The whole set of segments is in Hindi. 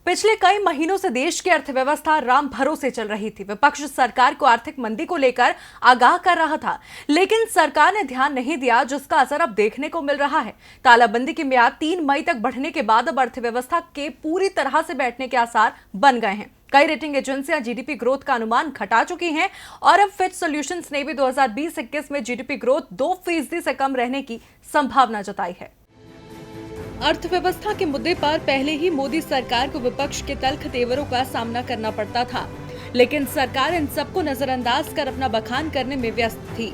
पिछले कई महीनों से देश की अर्थव्यवस्था राम भरोसे चल रही थी। विपक्ष सरकार को आर्थिक मंदी को लेकर आगाह कर रहा था, लेकिन सरकार ने ध्यान नहीं दिया, जिसका असर अब देखने को मिल रहा है। तालाबंदी की मियाद 3 मई तक बढ़ने के बाद अब अर्थव्यवस्था के पूरी तरह से बैठने के आसार बन गए हैं। कई रेटिंग एजेंसियां जीडीपी ग्रोथ का अनुमान घटा चुकी हैं और अब फिच सॉल्यूशंस ने भी 2020-21 में जीडीपी ग्रोथ 2% से कम रहने की संभावना जताई है। अर्थव्यवस्था के मुद्दे पर पहले ही मोदी सरकार को विपक्ष के तल्ख तेवरों का सामना करना पड़ता था, लेकिन सरकार इन सबको नजरअंदाज कर अपना बखान करने में व्यस्त थी,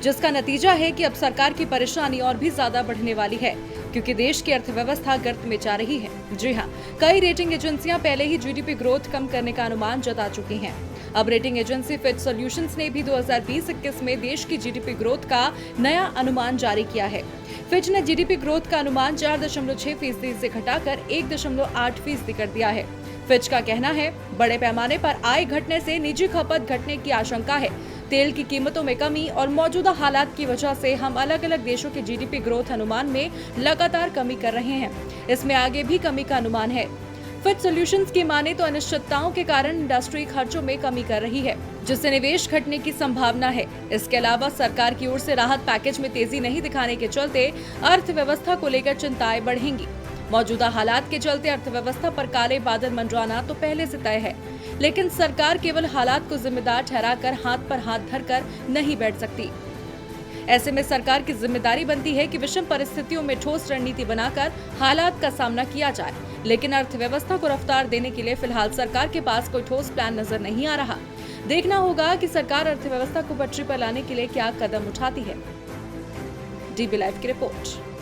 जिसका नतीजा है कि अब सरकार की परेशानी और भी ज्यादा बढ़ने वाली है, क्योंकि देश की अर्थव्यवस्था गर्त में जा रही है। जी हां, कई रेटिंग एजेंसियां पहले ही जीडीपी ग्रोथ कम करने का अनुमान जता चुकी हैं। अब रेटिंग एजेंसी फिच सॉल्यूशंस ने भी 2020-21 में देश की जीडीपी ग्रोथ का नया अनुमान जारी किया है। फिच ने जीडीपी ग्रोथ का अनुमान 4.6% से घटाकर 1.8% कर दिया है। फिच का कहना है, बड़े पैमाने पर आय घटने से निजी खपत घटने की आशंका है। तेल की कीमतों में कमी और मौजूदा हालात की वजह से हम अलग-अलग देशों के जीडीपी ग्रोथ अनुमान में लगातार कमी कर रहे हैं। इसमें आगे भी कमी का अनुमान है। फिच सॉल्यूशंस की माने तो अनिश्चितताओं के कारण इंडस्ट्री खर्चों में कमी कर रही है, जिससे निवेश घटने की संभावना है। इसके अलावा सरकार की ओर से राहत पैकेज में तेजी नहीं दिखाने के चलते अर्थव्यवस्था को लेकर चिंताएं बढ़ेंगी। मौजूदा हालात के चलते अर्थव्यवस्था पर काले बादल मंडराना तो पहले से तय है, लेकिन सरकार केवल हालात को जिम्मेदार ठहराकर हाथ पर हाथ धरकर नहीं बैठ सकती। ऐसे में सरकार की जिम्मेदारी बनती है कि विषम परिस्थितियों में ठोस रणनीति बनाकर हालात का सामना किया जाए, लेकिन अर्थव्यवस्था को रफ्तार देने के लिए फिलहाल सरकार के पास कोई ठोस प्लान नजर नहीं आ रहा। देखना होगा कि सरकार अर्थव्यवस्था को पटरी पर लाने के लिए क्या कदम उठाती है। डीबी लाइव की रिपोर्ट।